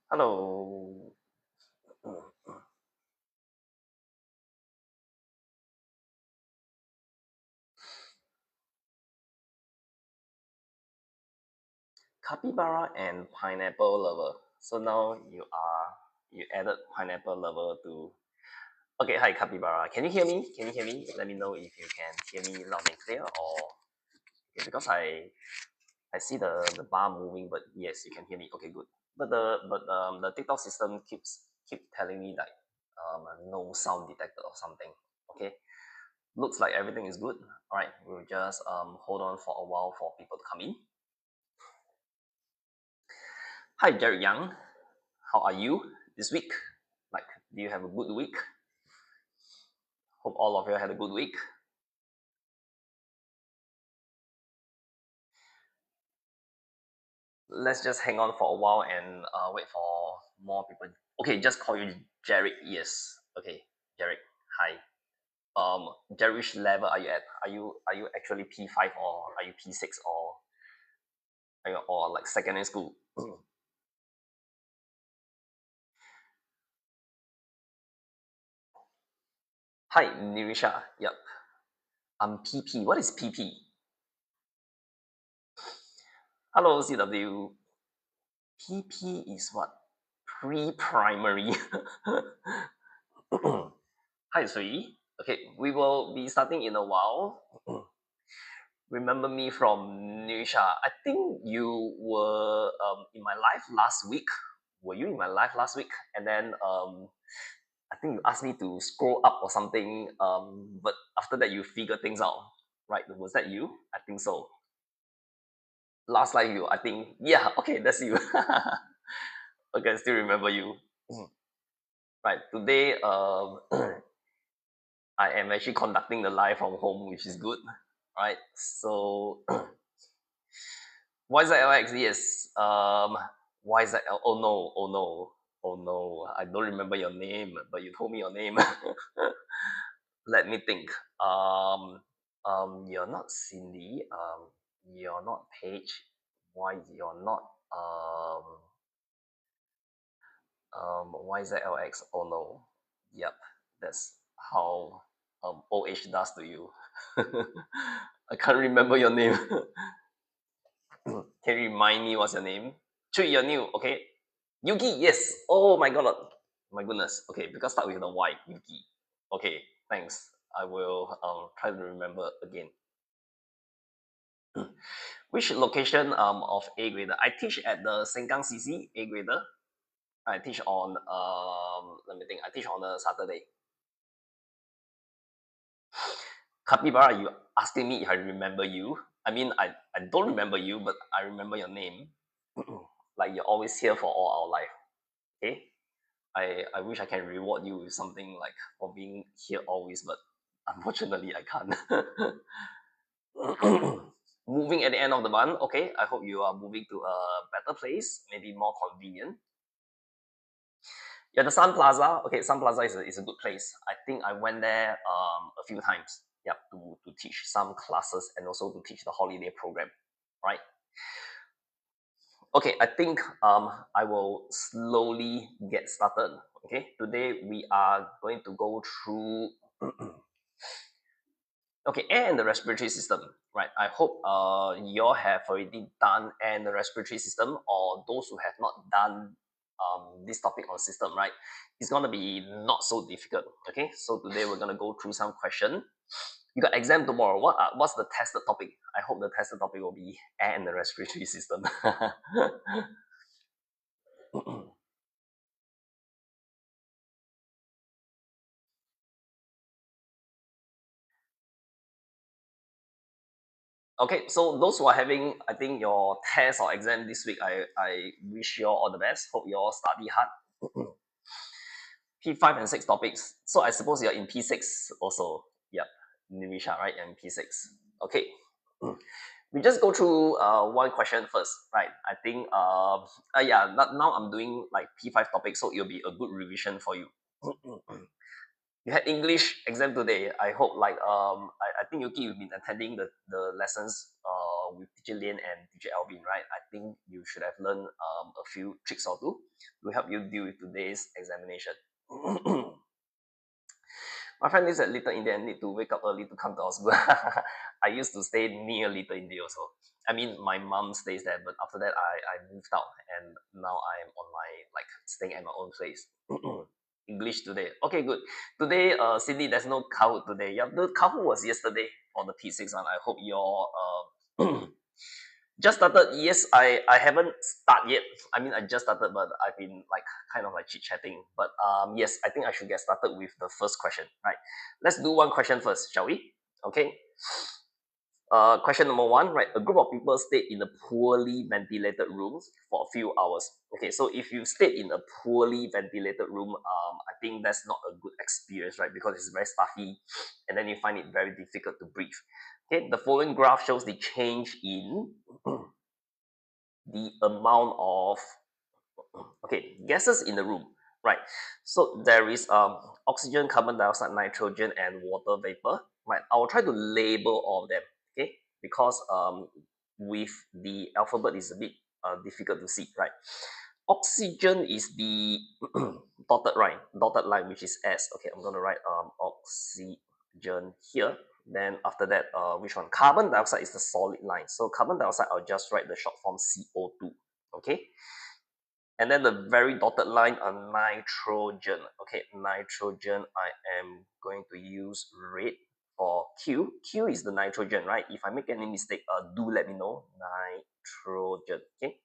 Hello. Capybara and pineapple lover. So now you added pineapple lover to. Okay, hi Capybara. Can you hear me? Can you hear me? Let me know if you can hear me loud and clear or okay, because I see the bar moving, but yes, you can hear me. Okay, good. But the TikTok system keep telling me like no sound detected or something. Okay, looks like everything is good. All right, we'll just hold on for a while for people to come in. Hi, Jerry Young. How are you this week? Like, do you have a good week? Hope all of you had a good week. Let's just hang on for a while and wait for more people. Okay, just call you Jarek. Yes. Okay, Jarek. Hi. Jarek, which level are you at? Are you actually P5 or are you P6 or are you or like secondary school? Hi, Nirisha. Yep. I'm PP. What is PP? Hello, CW. PP is what? Pre-primary. Hi, Sui. Okay, we will be starting in a while. Remember me from Nisha. I think you were in my life last week. Were you in my life last week? And then I think you asked me to scroll up or something. But after that, you figured things out, right? Was that you? I think so. Last life, you. I think yeah. Okay, that's you. Okay, I still remember you. Right today, I am actually conducting the live from home, which is good. Right. So why is that LX? Yes. Why is that oh no, oh no, oh no. I don't remember your name, but you told me your name. Let me think. Um you're not Cindy. You're not Paige. Why you're not why is that LX? Oh no. Yep. That's how OH does to you. I can't remember your name. Can you remind me what's your name? Chui, you're new. Okay. Yuki, yes. Oh my god. My goodness. Okay, because start with the Y. Yuki. Okay, thanks. I will try to remember again. Which location of AGrader? I teach at the Sengkang CC AGrader. I teach on let me think. I teach on a Saturday. Capybara, you asking me if I remember you? I mean, I don't remember you, but I remember your name. Like you're always here for all our life. Okay. I wish I can reward you with something like for being here always, but unfortunately I can't. Moving at the end of the month, okay. I hope you are moving to a better place, maybe more convenient. Yeah, the Sun Plaza. Okay, Sun Plaza is a good place. I think I went there a few times. Yeah, to teach some classes and also to teach the holiday program. Right. Okay, I think I will slowly get started. Okay, today we are going to go through okay, air and the respiratory system, right? I hope you all have already done air and the respiratory system, or those who have not done this topic on system, right? It's gonna be not so difficult. Okay, so today we're gonna go through some question. You got exam tomorrow. What's the tested topic? I hope the tested topic will be air and the respiratory system. Okay, so those who are having, I think your test or exam this week, I wish you all the best. Hope you all study hard. P5 and 6 topics. So I suppose you're in P6 also. Yep, Nirisha, right? And P6. Okay. We just go through one question first, right? I think yeah, now I'm doing like P5 topics, so it'll be a good revision for you. You had English exam today. I hope like I think Yuki you've been attending the lessons with teacher Lian and teacher Alvin, right? I think you should have learned a few tricks or two to help you deal with today's examination. My friend lives at Little India and need to wake up early to come to hospital. I used to stay near Little India also. I mean, my mom stays there, but after that, I moved out and now I'm on my, like, staying at my own place. English today. Okay, good. Today, Cindy, there's no Kahoot today. Yeah, the Kahoot was yesterday for the P6 one. I hope your just started. Yes, I haven't started yet. I mean, I just started, but I've been like kind of like chit chatting. But yes, I think I should get started with the first question. Right, let's do one question first, shall we? Okay. Question number one, right? A group of people stayed in a poorly ventilated room for a few hours. Okay, so if you stayed in a poorly ventilated room, I think that's not a good experience, right? Because it's very stuffy, and then you find it very difficult to breathe. Okay, the following graph shows the change in the amount of gases in the room, right? So there is oxygen, carbon dioxide, nitrogen, and water vapor, right? I will try to label all of them, okay? Because with the alphabet is a bit difficult to see, right? Oxygen is the dotted line, which is S. Okay, I'm gonna write oxygen here. Then after that, which one? Carbon dioxide is the solid line. So carbon dioxide, I'll just write the short form CO2. Okay, and then the very dotted line on nitrogen. Okay, nitrogen, I am going to use red for Q. Q is the nitrogen, right? If I make any mistake, do let me know. Nitrogen, okay?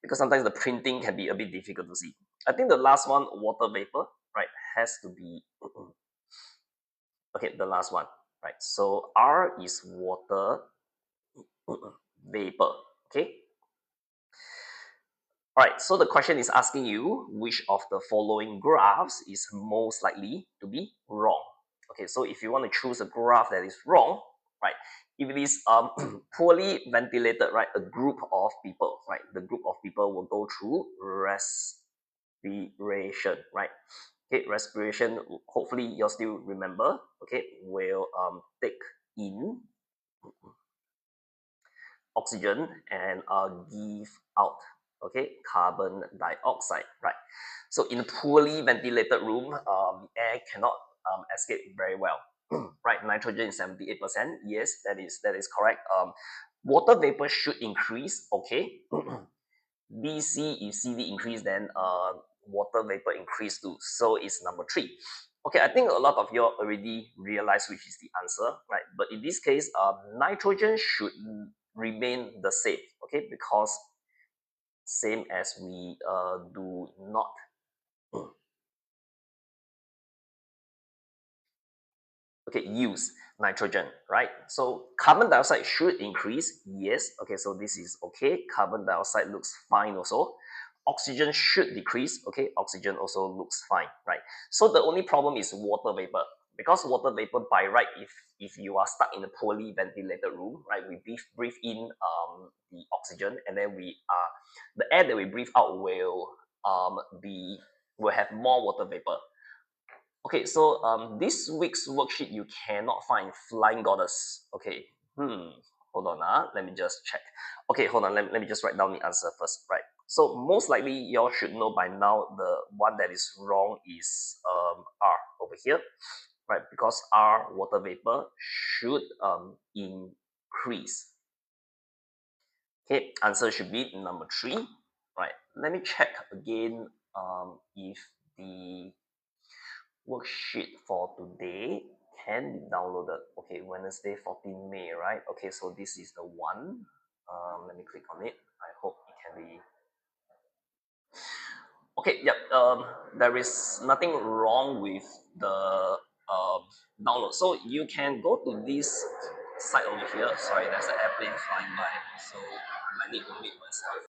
Because sometimes the printing can be a bit difficult to see. I think the last one, water vapor, right, has to be, okay, the last one, right? So R is water vapor, okay? All right, so the question is asking you which of the following graphs is most likely to be wrong. Okay, so if you want to choose a graph that is wrong, right, if it is poorly ventilated, right, a group of people, right, the group of people will go through respiration, right? Okay, respiration, hopefully you'll still remember, okay, will take in oxygen and give out, okay, carbon dioxide, right? So in a poorly ventilated room, air cannot escape very well, right? Nitrogen is 78%. Yes, that is correct. Water vapor should increase, okay. BC, if CV increase, then water vapor increase too. So it's number three. Okay, I think a lot of you already realize which is the answer, right? But in this case, nitrogen should remain the same, okay? Because same as we do not use nitrogen, right? So carbon dioxide should increase, yes. Okay, so this is okay. Carbon dioxide looks fine also. Oxygen should decrease, okay. Oxygen also looks fine, right? So the only problem is water vapor, because water vapor by right, if you are stuck in a poorly ventilated room, right, we breathe in the oxygen, and then the air that we breathe out will have more water vapor. Okay, so this week's worksheet you cannot find flying goddess. Okay, hold on, let me just check. Okay, hold on, let me just write down the answer first, right? So most likely y'all should know by now the one that is wrong is R over here, right? Because R, water vapor, should increase. Okay, answer should be number three, right? Let me check again if the worksheet for today can be downloaded. Okay, Wednesday 14 May, right? Okay, so this is the one. Let me click on it. I hope it can be. Okay, yep. There is nothing wrong with the download. So you can go to this site over here. Sorry, there's an airplane flying by, so I need to mute myself.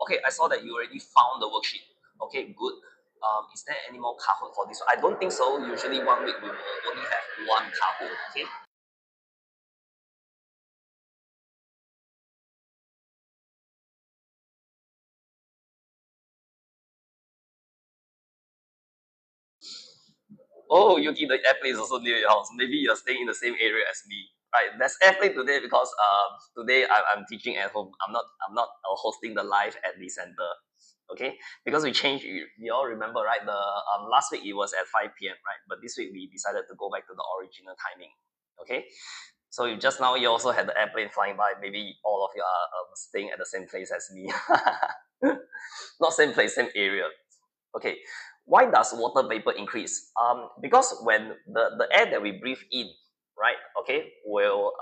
Okay, I saw that you already found the worksheet. Okay, good. Is there any more Kahoot for this one? I don't think so. Usually 1 week we will only have one Kahoot. Okay. Oh, Yuki, the airplane is also near your house. Maybe you're staying in the same area as me. Right, there's airplane today because today I'm teaching at home. I'm not hosting the live at the center. Okay, because we changed. You all remember, right? The last week it was at 5 p.m. right, but this week we decided to go back to the original timing. Okay, so you just now you also had the airplane flying by. Maybe all of you are staying at the same place as me. Not same place, same area. Okay, why does water vapor increase? Because when the air that we breathe in, right, okay, will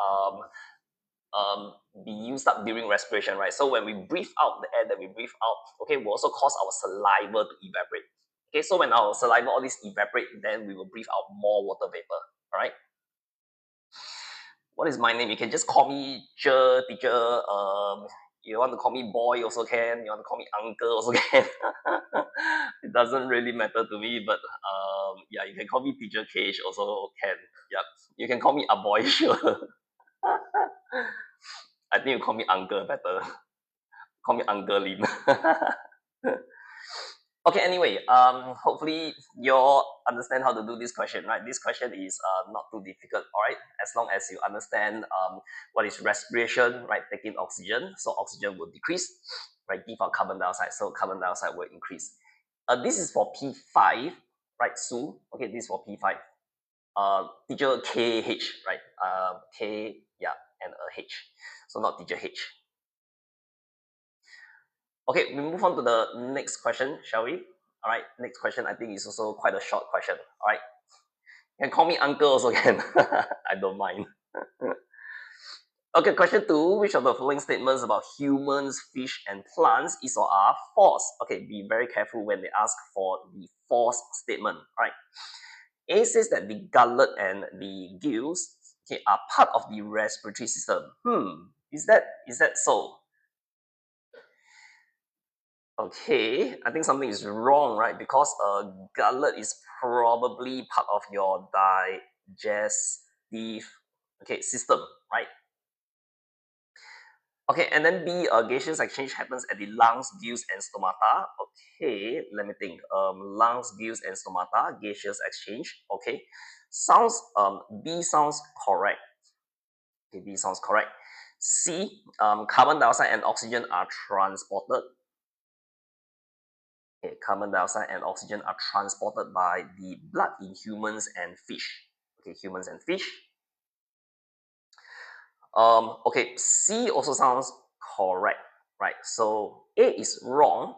be used up during respiration, right? So when we breathe out the air that we breathe out, okay, will also cause our saliva to evaporate. Okay, so when our saliva all this evaporate, then we will breathe out more water vapor. All right. What is my name? You can just call me teacher. You want to call me boy also can. You want to call me uncle also can. It doesn't really matter to me, but yeah, you can call me teacher Cage also can. Yep, you can call me a boy sure. I think you call me uncle better. Call me Uncle Lim. Okay, anyway, hopefully you all understand how to do this question, right? This question is not too difficult, all right? As long as you understand what is respiration, right? Taking oxygen, so oxygen will decrease, right? Give out carbon dioxide, so carbon dioxide will increase. This is for P5, right, Sue? Okay, this is for P5. Teacher KH, right? K, yeah, and a H. So not teacher H. Okay, we move on to the next question, shall we? All right, next question I think is also quite a short question. All right, you can call me uncle also can. I don't mind. Okay, question 2. Which of the following statements about humans, fish, and plants is or are false? Okay, be very careful when they ask for the false statement. All right. A says that the gullet and the gills, okay, are part of the respiratory system. Is that so? Okay, I think something is wrong, right? Because a gullet is probably part of your digestive system, right? Okay, and then B, gaseous exchange happens at the lungs, gills, and stomata. Okay, let me think. Lungs, gills, and stomata, gaseous exchange. Okay, sounds B sounds correct. Okay, B sounds correct. C, carbon dioxide and oxygen are transported. Okay, carbon dioxide and oxygen are transported by the blood in humans and fish. Okay, humans and fish. Okay, C also sounds correct, right? So A is wrong.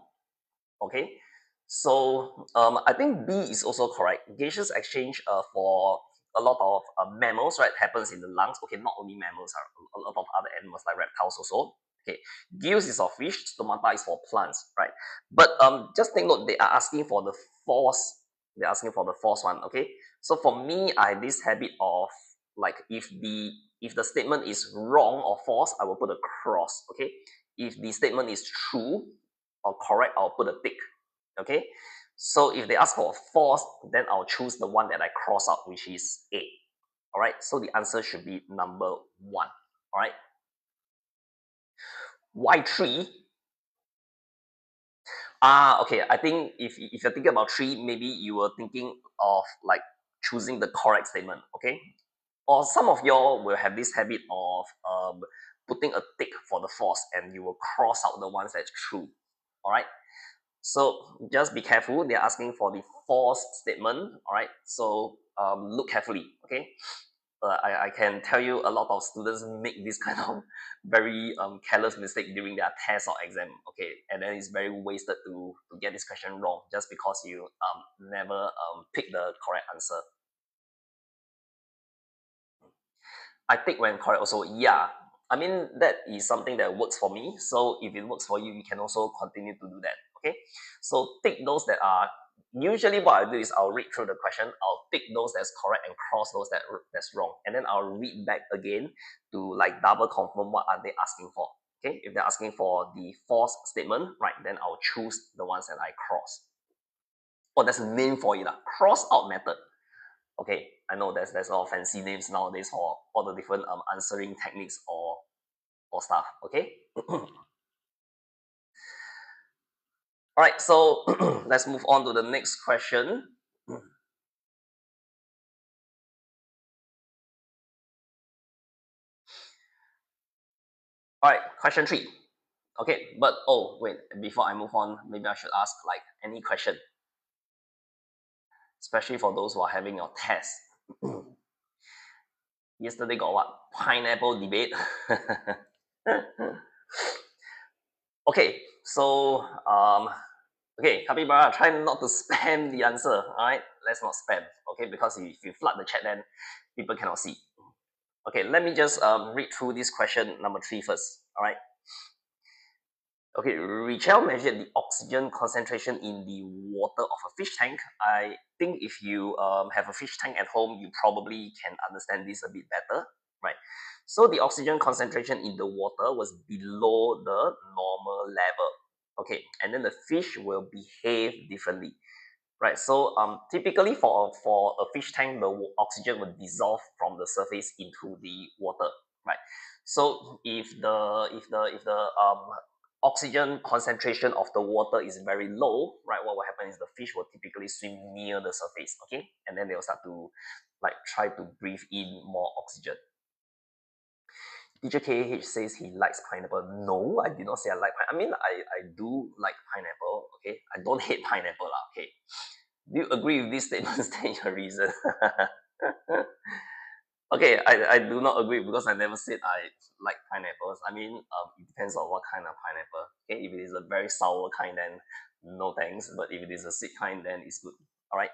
Okay, so I think B is also correct. Gaseous exchange for a lot of mammals, right, happens in the lungs. Okay, not only mammals, a lot of other animals like reptiles also. Okay, gills is for fish, stomata is for plants, right? But just take note, they are asking for the false. They're asking for the false one. Okay, so for me, I have this habit of like if the statement is wrong or false, I will put a cross. Okay, if the statement is true or correct, I'll put a tick. Okay, so if they ask for a false, then I'll choose the one that I cross out, which is A. All right, so the answer should be number 1. All right, why 3? Okay, I think if you're thinking about 3, maybe you were thinking of like choosing the correct statement. Okay, or some of y'all will have this habit of putting a tick for the false, and you will cross out the ones that's true. All right, so just be careful. They're asking for the false statement. All right. So look carefully. Okay. I can tell you a lot of students make this kind of very careless mistake during their test or exam. Okay, and then it's very wasted to get this question wrong just because you never pick the correct answer. I take when correct also. Yeah, I mean that is something that works for me. So if it works for you, you can also continue to do that. Okay. So take those that are usually what I do is I'll read through the question. I'll pick those that's correct and cross those that's wrong, and then I'll read back again to like double confirm what are they asking for. Okay. If they're asking for the false statement, right, then I'll choose the ones that I cross. Oh, there's a name for it, cross out method. Okay, I know there's a lot of fancy names nowadays for all the different answering techniques or stuff. Okay. All right, so let's move on to the next question. All right, question 3. Okay, but oh wait, before I move on, maybe I should ask like any question, especially for those who are having your test. Yesterday got what? Pineapple debate. Okay, so okay, Capybara, try not to spam the answer. All right, let's not spam. Okay, because if you flood the chat, then people cannot see. Okay, let me just read through this question number 3 first. All right. Okay, Richel measured the oxygen concentration in the water of a fish tank. I think if you have a fish tank at home, you probably can understand this a bit better, right? So the oxygen concentration in the water was below the normal level. Okay, and then the fish will behave differently. Right, so typically for a fish tank, the oxygen will dissolve from the surface into the water. Right, so if the oxygen concentration of the water is very low, right, what will happen is the fish will typically swim near the surface, okay, and then they will start to like try to breathe in more oxygen. Teacher KH says he likes pineapple. No, I did not say I like pineapple. I mean, I do like pineapple. Okay, I don't hate pineapple lah. Okay, do you agree with this statement? State your reason. Okay, I do not agree because I never said I like pineapples. I mean, it depends on what kind of pineapple. Okay, if it is a very sour kind, then no thanks. But if it is a sweet kind, then it's good. All right.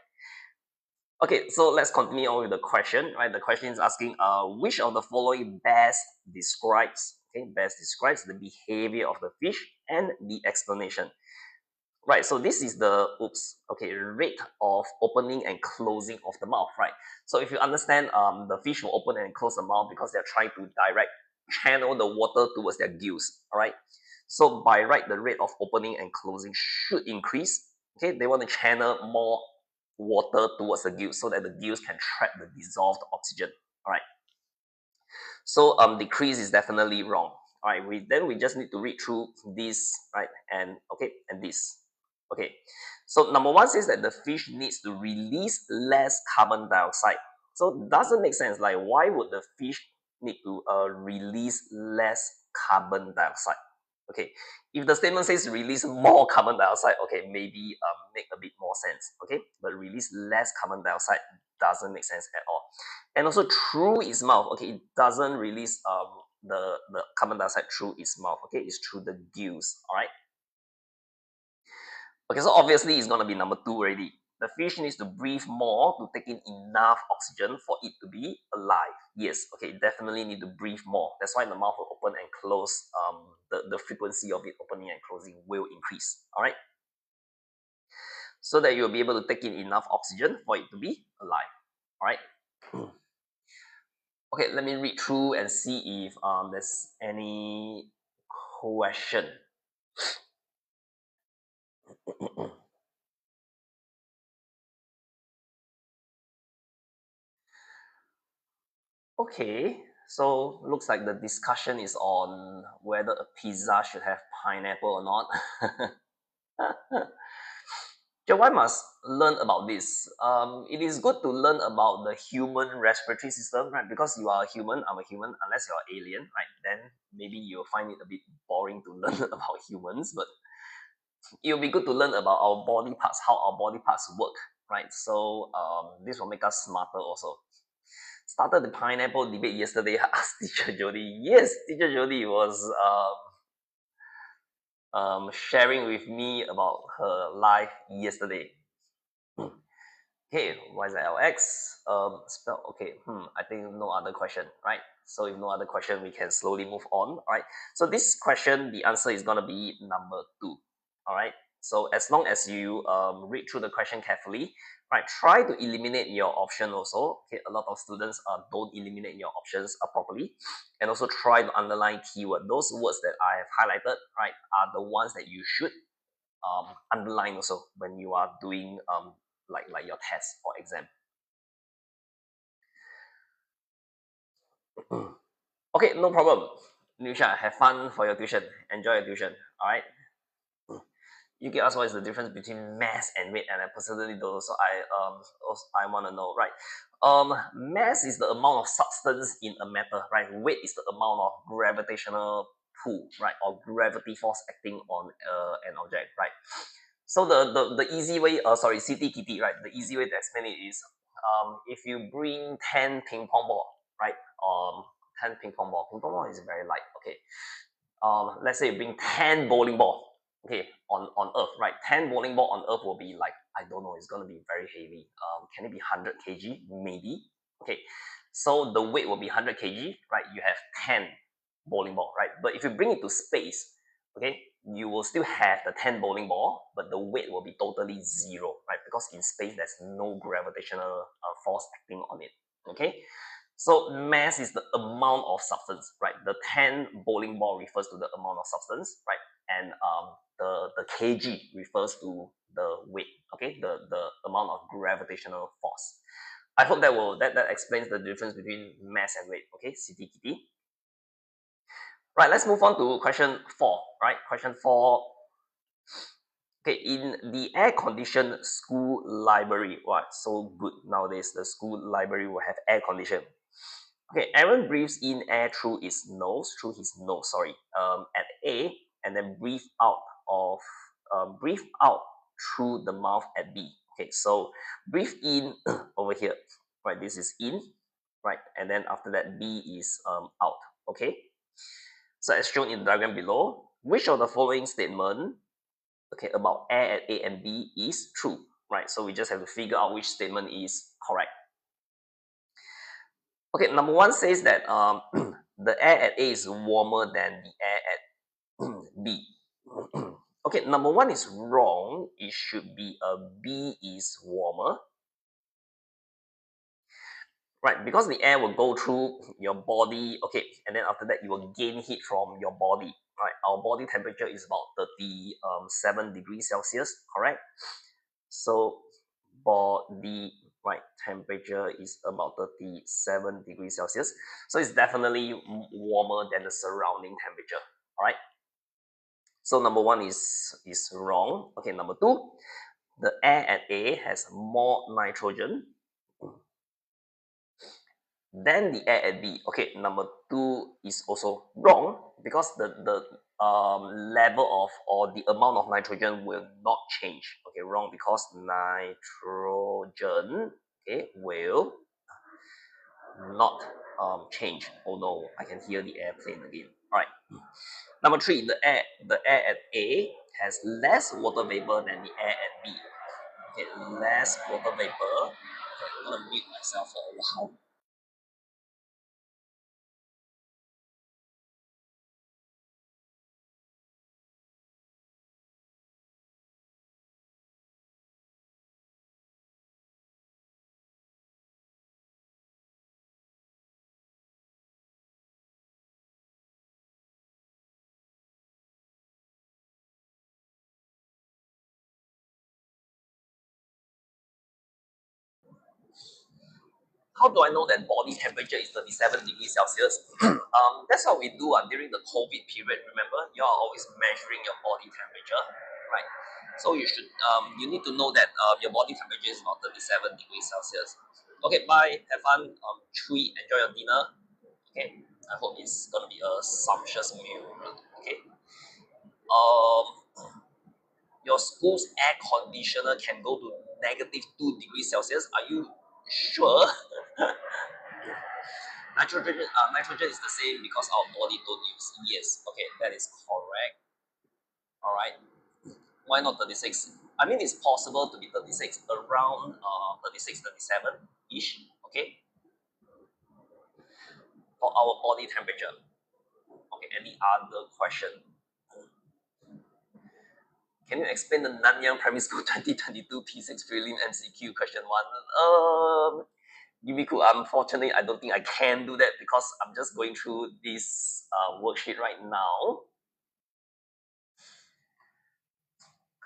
Okay, so let's continue on with the question. Right, the question is asking, which of the following best describes the behavior of the fish and the explanation. Right, so this is the rate of opening and closing of the mouth, right? So if you understand, the fish will open and close the mouth because they're trying to channel the water towards their gills. All right. So by right, the rate of opening and closing should increase. Okay, they want to channel more water towards the gills so that the gills can trap the dissolved oxygen. All right. So decrease is definitely wrong. All right, we just need to read through this, right? And this. Okay. So number 1 says that the fish needs to release less carbon dioxide. So it doesn't make sense. Like, why would the fish need to release less carbon dioxide? Okay. If the statement says release more carbon dioxide, okay, maybe make a bit more sense. Okay, but release less carbon dioxide doesn't make sense at all. And also through its mouth, okay, it doesn't release the carbon dioxide through its mouth. Okay, it's through the gills. All right. Okay, so obviously it's gonna be number 2 already. The fish needs to breathe more to take in enough oxygen for it to be alive. Yes, okay, definitely need to breathe more. That's why the mouth will open and close. The frequency of it opening and closing will increase. All right, so that you'll be able to take in enough oxygen for it to be alive. All right. Okay, let me read through and see if there's any question. Okay, so looks like the discussion is on whether a pizza should have pineapple or not. So why must learn about this? It is good to learn about the human respiratory system, right? Because you are a human, I'm a human, unless you're an alien, right? Then maybe you'll find it a bit boring to learn about humans, but it'll be good to learn about our body parts, how our body parts work, right? So this will make us smarter also. Started the pineapple debate yesterday. I asked Teacher Jody. Yes, Teacher Jody was sharing with me about her life yesterday. Okay, YZLX. Spell okay. I think no other question, right? So if no other question, we can slowly move on. All right. So this question, the answer is gonna be number 2. All right. So as long as you read through the question carefully, right, try to eliminate your option also. Okay, a lot of students don't eliminate your options properly, and also try to underline keyword. Those words that I have highlighted, right, are the ones that you should underline also when you are doing like your test or exam. Okay, no problem. Nusha, have fun for your tuition. Enjoy your tuition. All right. You can ask what is the difference between mass and weight, and I personally don't. So I want to know, right? Mass is the amount of substance in a matter, right? Weight is the amount of gravitational pull, right, or gravity force acting on an object, right? So the easy way, sorry, city kitty, right? The easy way to explain it is, if you bring 10 ping pong ball, right? 10 ping pong ball is very light. Okay, let's say you bring 10 bowling ball, okay, on Earth, right? 10 bowling ball on Earth will be like, I don't know, it's gonna be very heavy. Can it be 100 kg? Maybe. Okay, so the weight will be 100 kg, right? You have 10 bowling ball, right? But if you bring it to space, okay, you will still have the 10 bowling ball, but the weight will be totally zero, right? Because in space, there's no gravitational force acting on it, okay? So mass is the amount of substance, right? The 10 bowling ball refers to the amount of substance, right? And the kg refers to the weight, okay? The amount of gravitational force. I hope that explains the difference between mass and weight, okay? City kitty. Right, let's move on to question 4, right? Question 4. Okay, in the air-conditioned school library, wow, so good nowadays. The school library will have air condition. Okay, Aaron breathes in air through his nose, sorry, at A, and then breathe out through the mouth at B. Okay, so breathe in over here, right? This is in, right? And then after that, B is out. Okay, so as shown in the diagram below, which of the following statement, okay, about air at A and B is true, right? So we just have to figure out which statement is correct. Okay, number one says that the air at A is warmer than the air at B. Okay, number one is wrong. It should be a B is warmer, right? Because the air will go through your body, okay, and then after that you will gain heat from your body, right? Our body temperature is about 37 degrees Celsius, correct? So body, right, temperature is about 37 degrees Celsius. So it's definitely warmer than the surrounding temperature. All right. So number one is wrong. Okay, number two, the air at A has more nitrogen than the air at B. Okay, number two is also wrong because the level of or the amount of nitrogen will not change. Okay, wrong because nitrogen, okay, will not change. Oh no, I can hear the airplane again. All right. Number three, the air at A has less water vapor than the air at B. Okay, less water vapor. Okay, I'm gonna mute myself for a while. How do I know that body temperature is 37 degrees Celsius? That's what we do during the COVID period. Remember, you are always measuring your body temperature, right? So you need to know that your body temperature is about 37 degrees Celsius. Okay, bye. Have fun. Chewy. Enjoy your dinner. Okay. I hope it's gonna be a sumptuous meal. Okay. Your school's air conditioner can go to negative 2 degrees Celsius. Are you sure? Nitrogen is the same because our body don't use. Yes, okay, that is correct. All right. Why not 36? I mean, it's possible to be 36 around 36, 37 ish. Okay, for our body temperature. Okay. Any other question? Can you explain the Nanyang Primary School 2022 P6 prelim MCQ question one? Yumiko, unfortunately, I don't think I can do that because I'm just going through this worksheet right now.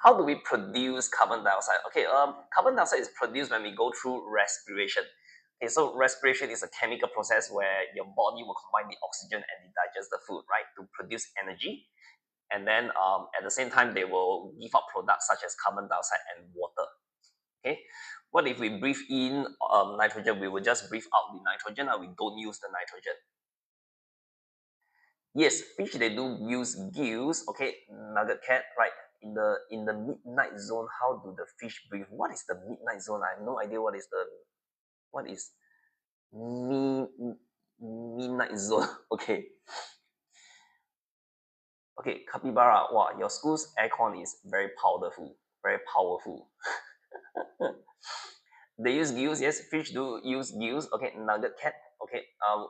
How do we produce carbon dioxide? Okay, carbon dioxide is produced when we go through respiration. Okay, so respiration is a chemical process where your body will combine the oxygen and it digests the food, right, to produce energy. And then at the same time, they will give out products such as carbon dioxide and water. Okay, what if we breathe in nitrogen? We will just breathe out the nitrogen and we don't use the nitrogen. Yes, fish they do use gills. Okay, nugget cat, right? In the midnight zone, how do the fish breathe? What is the midnight zone? I have no idea what is me midnight zone. Okay. Okay, capybara. Wow, your school's aircon is very powerful. Very powerful. They use gills, yes. Fish do use gills. Okay, nugget cat. Okay,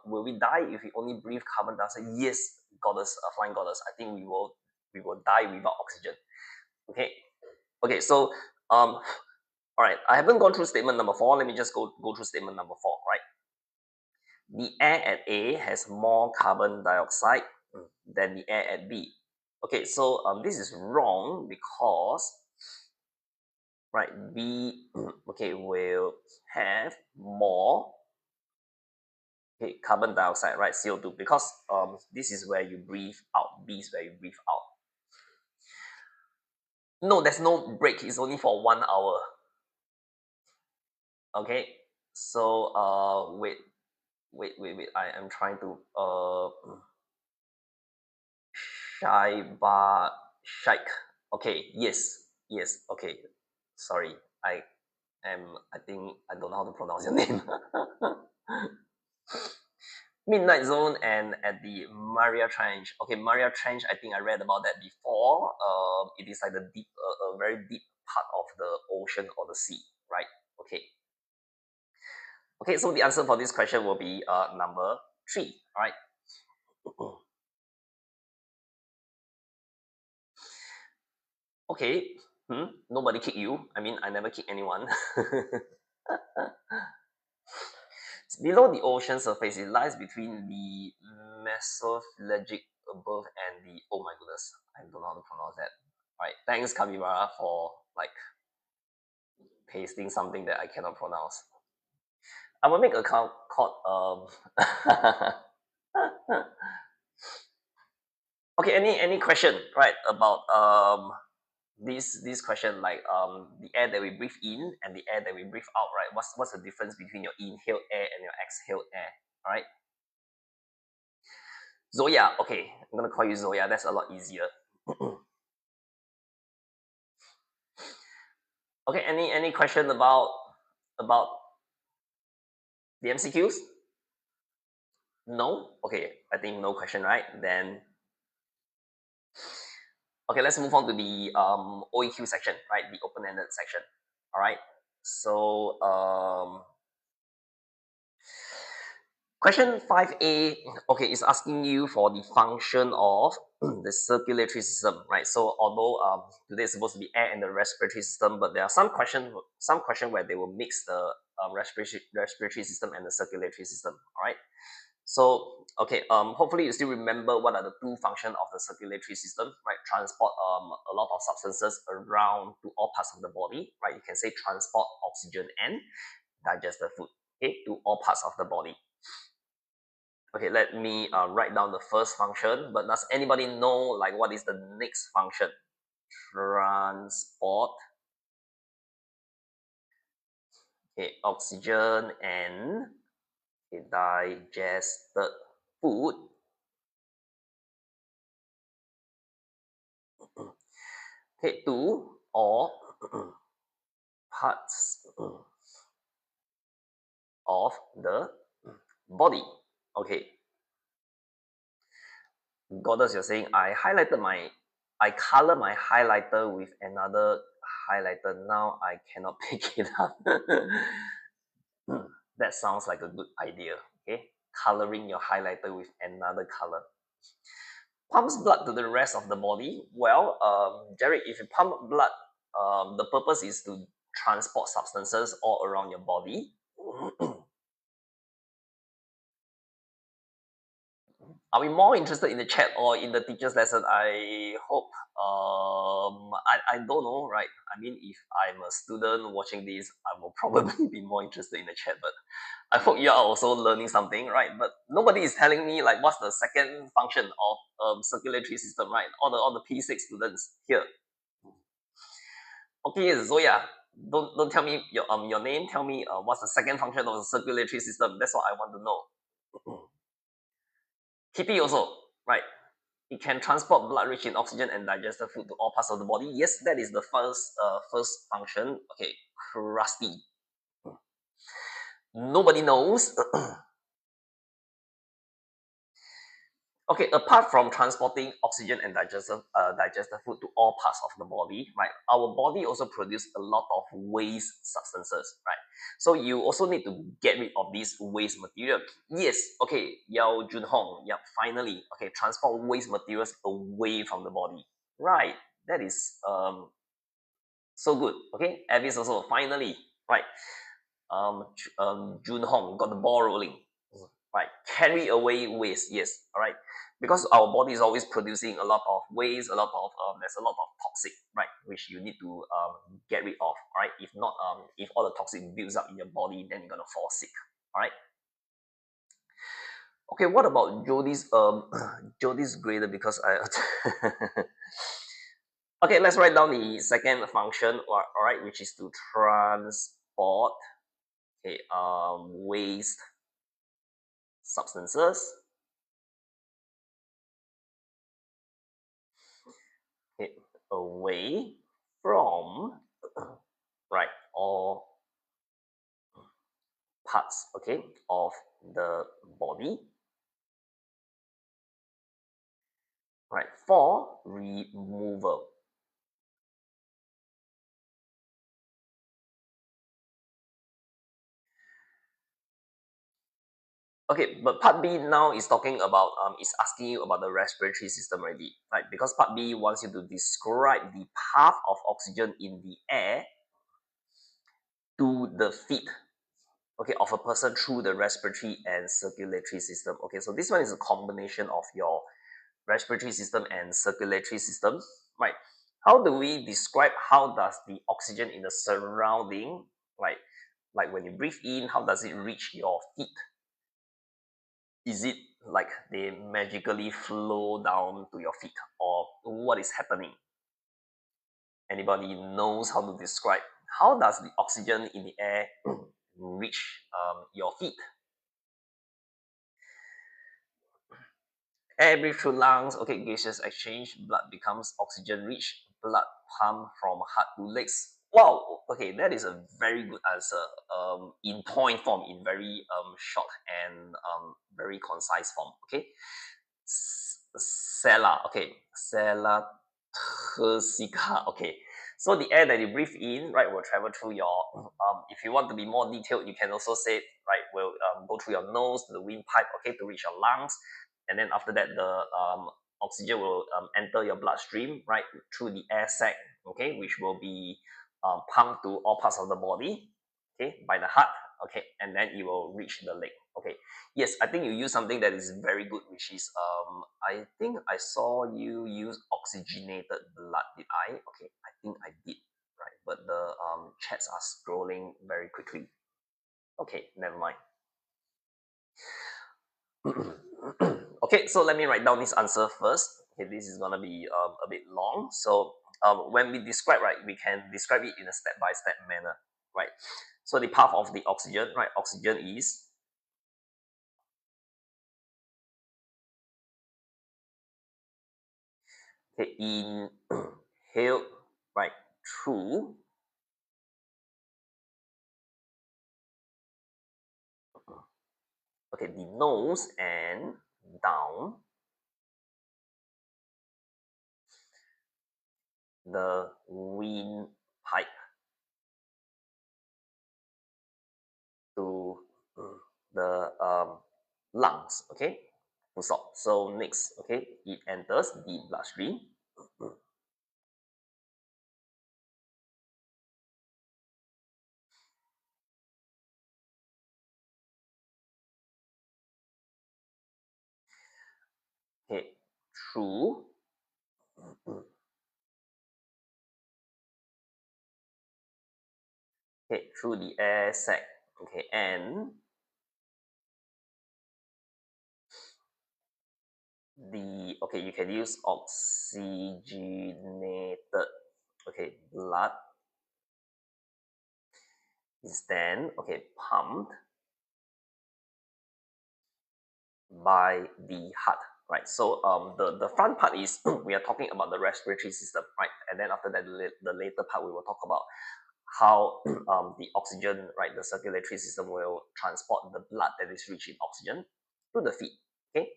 will we die if we only breathe carbon dioxide? Yes, goddess, flying goddess. I think we will die without oxygen. Okay, okay. So all right. I haven't gone through statement number four. Let me just go through statement number four. Right, the air at A has more carbon dioxide than the air at B. Okay, so this is wrong because right B okay will have more carbon dioxide, right? CO2, because this is where you breathe out. B is where you breathe out. No, there's no break. It's only for 1 hour. Okay. So wait. I am trying to Shaiba Shaik. Okay. Yes. Okay. Sorry. I think I don't know how to pronounce your name. Midnight Zone and at the Maria Trench. Okay, Maria Trench. I think I read about that before. It is like the deep, a very deep part of the ocean or the sea, right? Okay. Okay, so the answer for this question will be number three. All right. Okay. Nobody kick you. I mean, I never kick anyone. Below the ocean surface, it lies between the mesopelagic above and the, oh my goodness, I don't know how to pronounce that. Right, thanks Kamibara for like pasting something that I cannot pronounce. I will make a account called okay, any question right about this question, like the air that we breathe in and the air that we breathe out, right? What's the difference between your inhaled air and your exhaled air? All right. Zoya, okay, I'm gonna call you Zoya. That's a lot easier. Okay, any question about the MCQs? No. Okay, I think no question, right? Then okay, let's move on to the OEQ section, right? The open-ended section. All right. So question 5A, okay, is asking you for the function of the circulatory system, right? So although today is supposed to be air and the respiratory system, but there are some question where they will mix the respiratory system and the circulatory system. All right. So okay, hopefully you still remember what are the two functions of the circulatory system, right? Transport a lot of substances around to all parts of the body, right? You can say transport oxygen and digest the food, okay, to all parts of the body. Okay, let me write down the first function. But does anybody know like what is the next function? Transport, okay, oxygen and digested food. Okay, to all parts of the body. Okay, Goddess, you're saying I color my highlighter with another highlighter. Now I cannot pick it up. That sounds like a good idea. Okay, coloring your highlighter with another color. Pumps blood to the rest of the body. Well, Jerry, if you pump blood, the purpose is to transport substances all around your body. Are we more interested in the chat or in the teacher's lesson? I hope. I don't know, right? I mean, if I'm a student watching this, I will probably be more interested in the chat. But I hope you are also learning something, right? But nobody is telling me like what's the second function of circulatory system, right? All the P6 students here. Okay, Zoya, don't tell me your name. Tell me what's the second function of the circulatory system. That's what I want to know. Kitty also, right? It can transport blood rich in oxygen and digested food to all parts of the body. Yes, that is the first function. Okay, crusty. Nobody knows. Okay, apart from transporting oxygen and digested food to all parts of the body, right? Our body also produces a lot of waste substances, right? So you also need to get rid of these waste material. Yes, okay, Yao Junhong, yeah, finally, okay, transport waste materials away from the body, right? That is so good. Okay, Avis also finally, right? Jun Hong got the ball rolling, right? Carry away waste, yes, all right, because our body is always producing a lot of waste, a lot of there's a lot of toxic, right, which you need to get rid of, right? If not, if all the toxic builds up in your body, then you're gonna fall sick, all right? Okay, what about Jody's Jody's grader? Because I okay, let's write down the second function, all right, which is to transport okay waste substances okay, away from right all parts okay of the body right for removal. Okay, but part B now is talking about is asking you about the respiratory system already, right? Because part B wants you to describe the path of oxygen in the air to the feet okay of a person through the respiratory and circulatory system. Okay, so this one is a combination of your respiratory system and circulatory system, right? How do we describe how does the oxygen in the surrounding, like when you breathe in, how does it reach your feet? Is it like they magically flow down to your feet, or what is happening? Anybody knows how to describe how does the oxygen in the air reach your feet? Air breathed through lungs, okay, gaseous exchange, blood becomes oxygen rich, blood pump from heart to legs. Wow, okay, that is a very good answer. In point form, in very short and very concise form. Okay, Sella, okay, Sella Tersica, okay. So the air that you breathe in, right, will travel through your. If you want to be more detailed, you can also say, right, will go through your nose, the windpipe, okay, to reach your lungs, and then after that, the oxygen will enter your bloodstream, right, through the air sac, okay, which will be pumped to all parts of the body, okay, by the heart, okay, and then it will reach the leg, okay. Yes, I think you use something that is very good, which is I think I saw you use oxygenated blood. Did I? Okay, I think I did. Right, but the chats are scrolling very quickly. Okay, never mind. Okay, so let me write down this answer first. Okay, this is gonna be a bit long. So when we describe, right, we can describe it in a step-by-step manner, right? So the path of the oxygen, right? Oxygen is okay, inhaled, right, through okay the nose and down the windpipe to the lungs. Okay, full stop. So next, okay, it enters the bloodstream. Okay, through okay through the air sac. Okay, and the okay you can use oxygenated okay blood is then okay pumped by the heart. right? So the front part is we are talking about the respiratory system, right? And then after that, the later part we will talk about how the oxygen, right, the circulatory system will transport the blood that is rich in oxygen to the feet. Okay,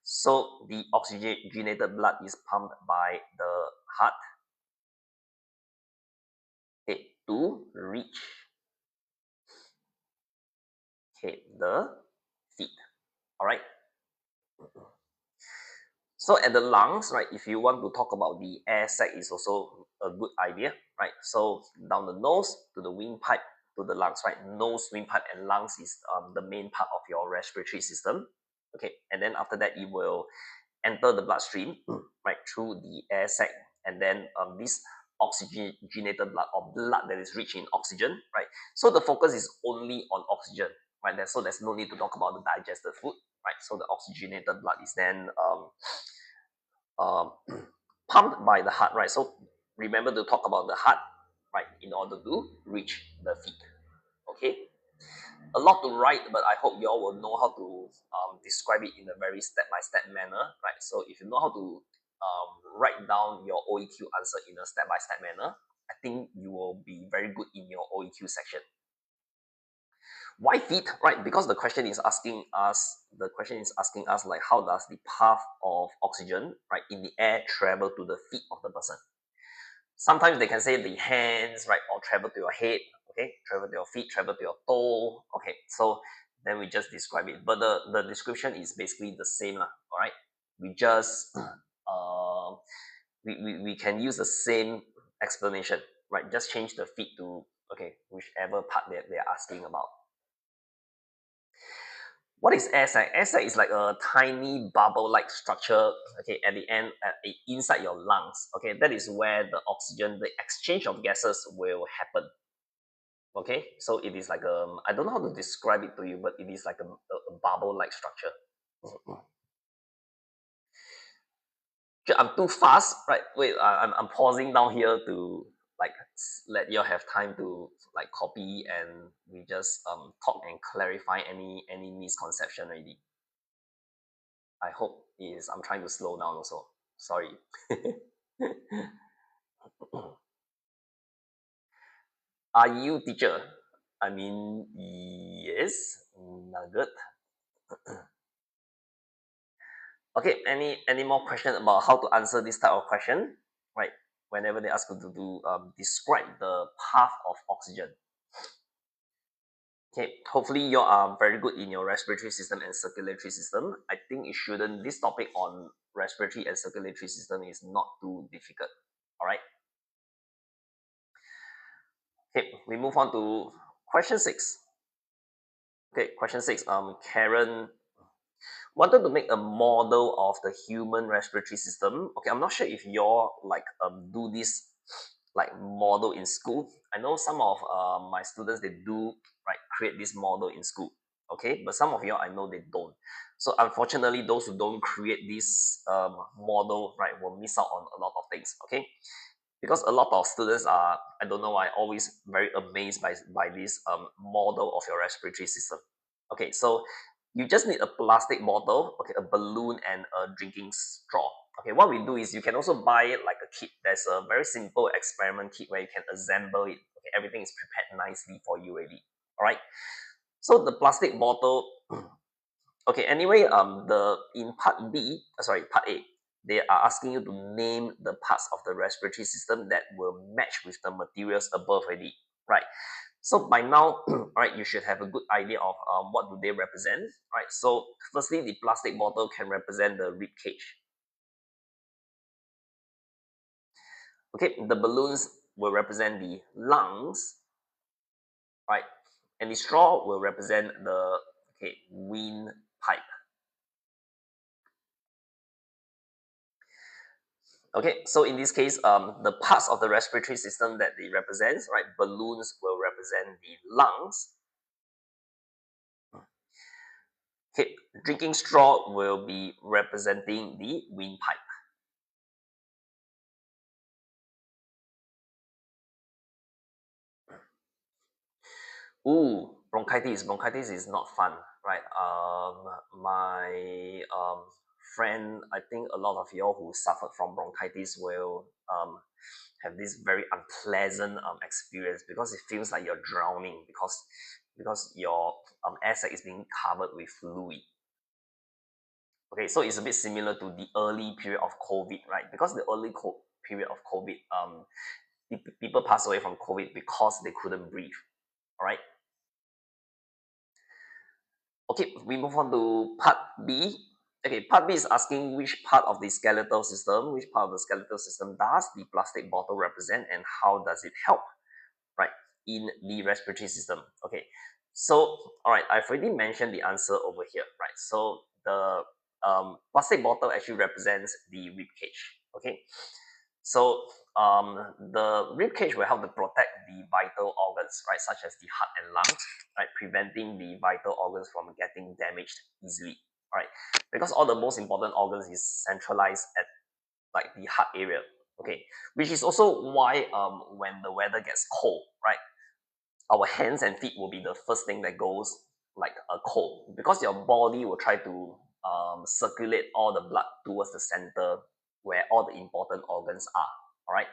so the oxygenated blood is pumped by the heart, okay, to reach, okay, the feet. All right. So at the lungs, right, if you want to talk about the air sac is also a good idea, right? So down the nose to the windpipe to the lungs, right? Nose, windpipe, and lungs is the main part of your respiratory system. Okay, and then after that, it will enter the bloodstream, right, through the air sac, and then this oxygenated blood or blood that is rich in oxygen, right? So the focus is only on oxygen, right? So there's no need to talk about the digested food, right? So the oxygenated blood is then um, pumped by the heart, right? So remember to talk about the heart, right, in order to reach the feet. Okay, a lot to write, but I hope you all will know how to describe it in a very step-by-step manner, right? So if you know how to write down your OEQ answer in a step-by-step manner, I think you will be very good in your OEQ section. Why feet, right? Because the question is asking us like how does the path of oxygen, right, in the air travel to the feet of the person. Sometimes they can say the hands, right, or travel to your head, okay, travel to your feet, travel to your toe, okay. So then we just describe it, but the description is basically the same lah. All right, we just we can use the same explanation, right? Just change the feet to, okay, whichever part that they're asking about. What is air sac? Air sac is like a tiny bubble-like structure, okay, at the end, inside your lungs. Okay, that is where the oxygen, the exchange of gases will happen. Okay, so it is like I don't know how to describe it to you, but it is like a bubble-like structure. Okay, I'm too fast, right? Wait, I'm pausing down here to like let you have time to like copy, and we just talk and clarify any misconception already. I hope is I'm trying to slow down also. Sorry. Are you teacher? I mean, yes. Nugget. Okay. Any more question about how to answer this type of question? Right. Whenever they ask you to do describe the path of oxygen. Okay. Hopefully you are very good in your respiratory system and circulatory system. I think it shouldn't. This topic on respiratory and circulatory system is not too difficult. All right. Okay, we move on to question 6. Okay, question 6. Karen wanted to make a model of the human respiratory system. Okay, I'm not sure if you're like do this like model in school. I know some of my students they do right create this model in school. Okay, but some of you I know they don't. So unfortunately, those who don't create this model right will miss out on a lot of things. Okay, because a lot of students are, I don't know why, always very amazed by this model of your respiratory system. Okay, so you just need a plastic bottle, okay, a balloon, and a drinking straw. Okay, what we do is you can also buy it like a kit. There's a very simple experiment kit where you can assemble it. Okay, everything is prepared nicely for you already. All right, so the plastic bottle. Okay, anyway, the in part B, sorry, part A, they are asking you to name the parts of the respiratory system that will match with the materials above already, right? So by now, right, you should have a good idea of what do they represent, right? So firstly, the plastic bottle can represent the rib cage. Okay, the balloons will represent the lungs, right? And the straw will represent the windpipe. Okay, so in this case, the parts of the respiratory system that they represent, right? Balloons will represent the lungs. Okay, drinking straw will be representing the windpipe. Ooh, bronchitis. Bronchitis is not fun, right? My friend, I think a lot of y'all who suffered from bronchitis will have this very unpleasant experience because it feels like you're drowning because your air sac is being covered with fluid. Okay, so it's a bit similar to the early period of COVID, right? Because the early period of COVID, people pass away from COVID because they couldn't breathe. All right. Okay, we move on to part B. Okay, part B is asking which part of the skeletal system, which part of the skeletal system does the plastic bottle represent and how does it help, right, in the respiratory system. Okay, so, all right, I've already mentioned the answer over here, right? So the plastic bottle actually represents the rib cage, okay? So the rib cage will help to protect the vital organs, right, such as the heart and lungs, right, preventing the vital organs from getting damaged easily, right? Because all the most important organs is centralized at like the heart area, okay, which is also why when the weather gets cold, right, our hands and feet will be the first thing that goes like a cold because your body will try to circulate all the blood towards the center where all the important organs are. All right.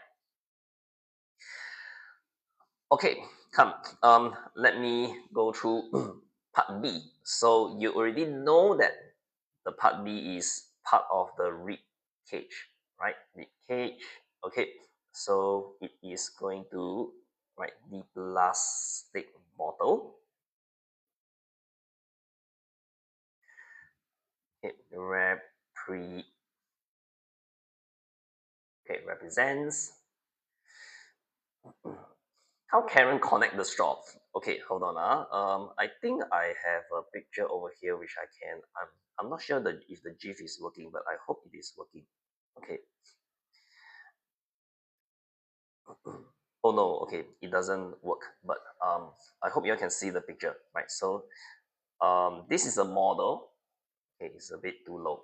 Okay, come. Let me go through part B. So you already know that the part B is part of the rib cage, right? Rib cage. Okay, so it is going to write the plastic bottle. It represents how Karen connect the straw. Okay, hold on. I think I have a picture over here which I can. I'm not sure that if the GIF is working, but I hope it is working. Okay. Oh no. Okay, it doesn't work. But I hope you can see the picture, right? So this is a model. Okay, it's a bit too low.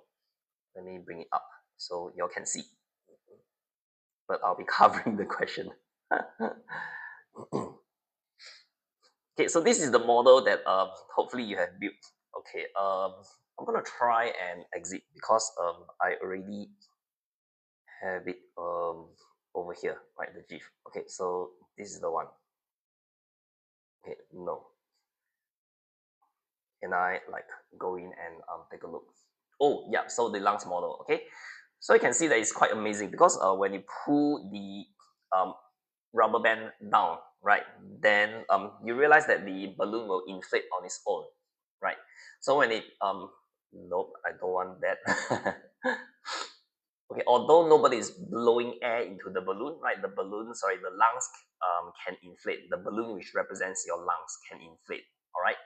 Let me bring it up so you all can see. But I'll be covering the question. Okay, so this is the model that hopefully you have built. Okay, I'm gonna try and exit because I already have it over here, right? The GIF. Okay, so this is the one. Okay, no. Can I like go in and take a look? Oh yeah, so the lungs model. Okay, so you can see that it's quite amazing because when you pull the um, rubber band down, right, then you realize that the balloon will inflate on its own, right? So when it nope, I don't want that. Okay, although nobody is blowing air into the balloon, right? The balloon, sorry, the lungs can inflate. The balloon which represents your lungs can inflate. All right.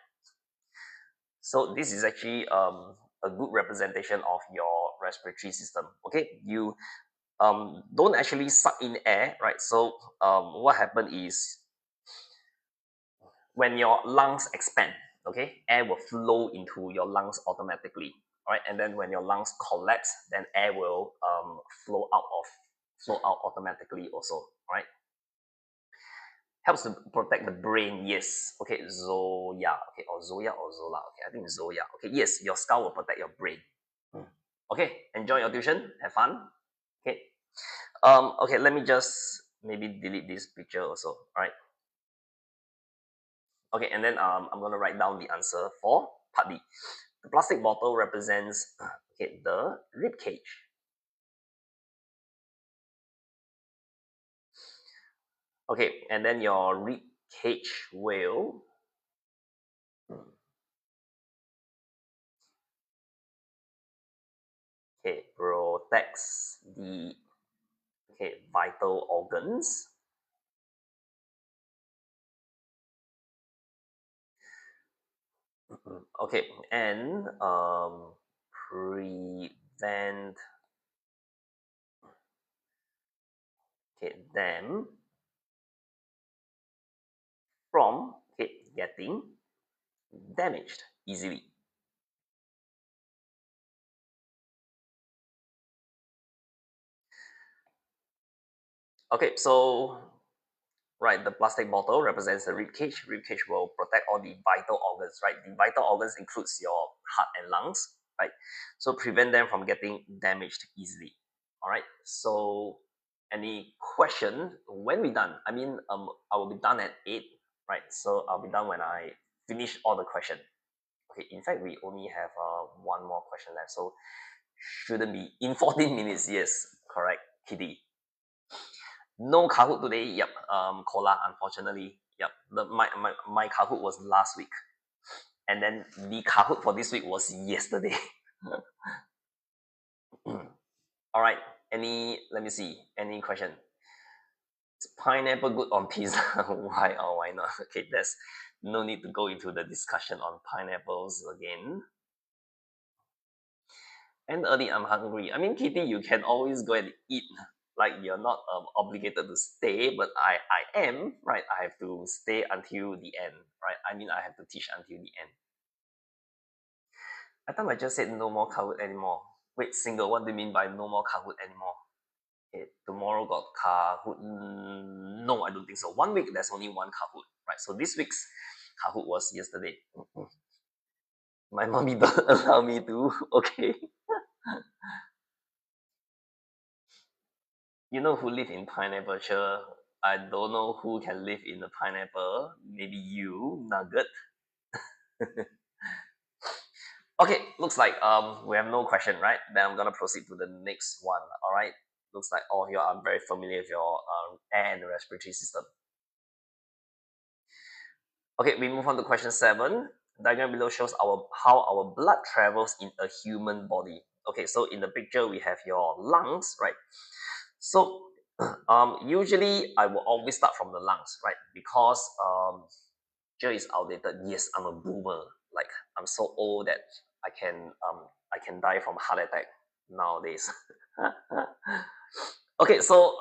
So this is actually a good representation of your respiratory system. Okay, you don't actually suck in air, right? So what happened is when your lungs expand, okay, air will flow into your lungs automatically, right? And then when your lungs collapse, then air will flow out automatically also, right? Helps to protect the brain, yes. Okay, Zoya, okay, or Zoya or Zola, okay, I think Zoya. Okay, yes, your skull will protect your brain. Okay, enjoy your tuition, have fun. Okay, okay, let me just maybe delete this picture also, all right? Okay, and then I'm gonna write down the answer for part B. The plastic bottle represents okay the rib cage. Okay, and then your rib cage will okay protects the okay vital organs. Okay, and prevent okay them from okay getting damaged easily. Okay, so right, the plastic bottle represents the rib cage. Rib cage will protect all the vital organs, right? The vital organs includes your heart and lungs. right? So prevent them from getting damaged easily. All right. So any question when we done? I mean, I will be done at 8, right? So I'll be done when I finish all the question. Okay. In fact, we only have one more question left, so shouldn't be in 14 minutes. Yes, correct, Kitty. No Kahoot today. Yep. Cola, unfortunately. Yep. My Kahoot was last week, and then the Kahoot for this week was yesterday. All right. Let me see. Any question? Is pineapple good on pizza? Why or why not? Okay, there's no need to go into the discussion on pineapples again. And early, I'm hungry. I mean, Kitty, you can always go and eat. Like you're not obligated to stay, but I am, right? I have to stay until the end, right? I mean, I have to teach until the end. I thought I just said no more Kahoot anymore. Wait, single, what do you mean by no more Kahoot anymore? Okay, tomorrow got Kahoot. No, I don't think so. 1 week, there's only one Kahoot, right? So this week's Kahoot was yesterday. My mommy don't allow me to. Okay. You know who live in pineapple? Sure. I don't know who can live in the pineapple. Maybe you, Nugget. Okay, looks like we have no question, right? Then I'm gonna proceed to the next one. All right. Looks like all of you are very familiar with your air and respiratory system. Okay, we move on to question 7. Diagram below shows how our blood travels in a human body. Okay, so in the picture we have your lungs, right? So usually I will always start from the lungs, right? Because picture is outdated. Yes, I'm a boomer. Like I'm so old that I can die from heart attack nowadays. Okay, so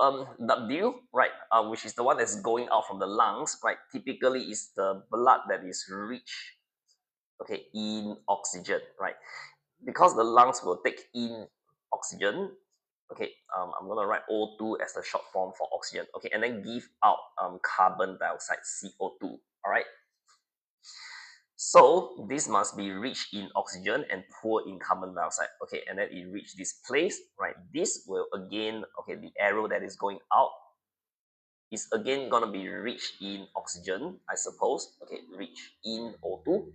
W, right, which is the one that's going out from the lungs, right, typically is the blood that is rich, okay, in oxygen, right? Because the lungs will take in oxygen, okay, I'm gonna write O2 as the short form for oxygen, okay, and then give out carbon dioxide, CO2, all right? So this must be rich in oxygen and poor in carbon dioxide. Okay, and then it reach this place, right? This will again, okay, the arrow that is going out is again gonna be rich in oxygen, I suppose. Okay, rich in O2.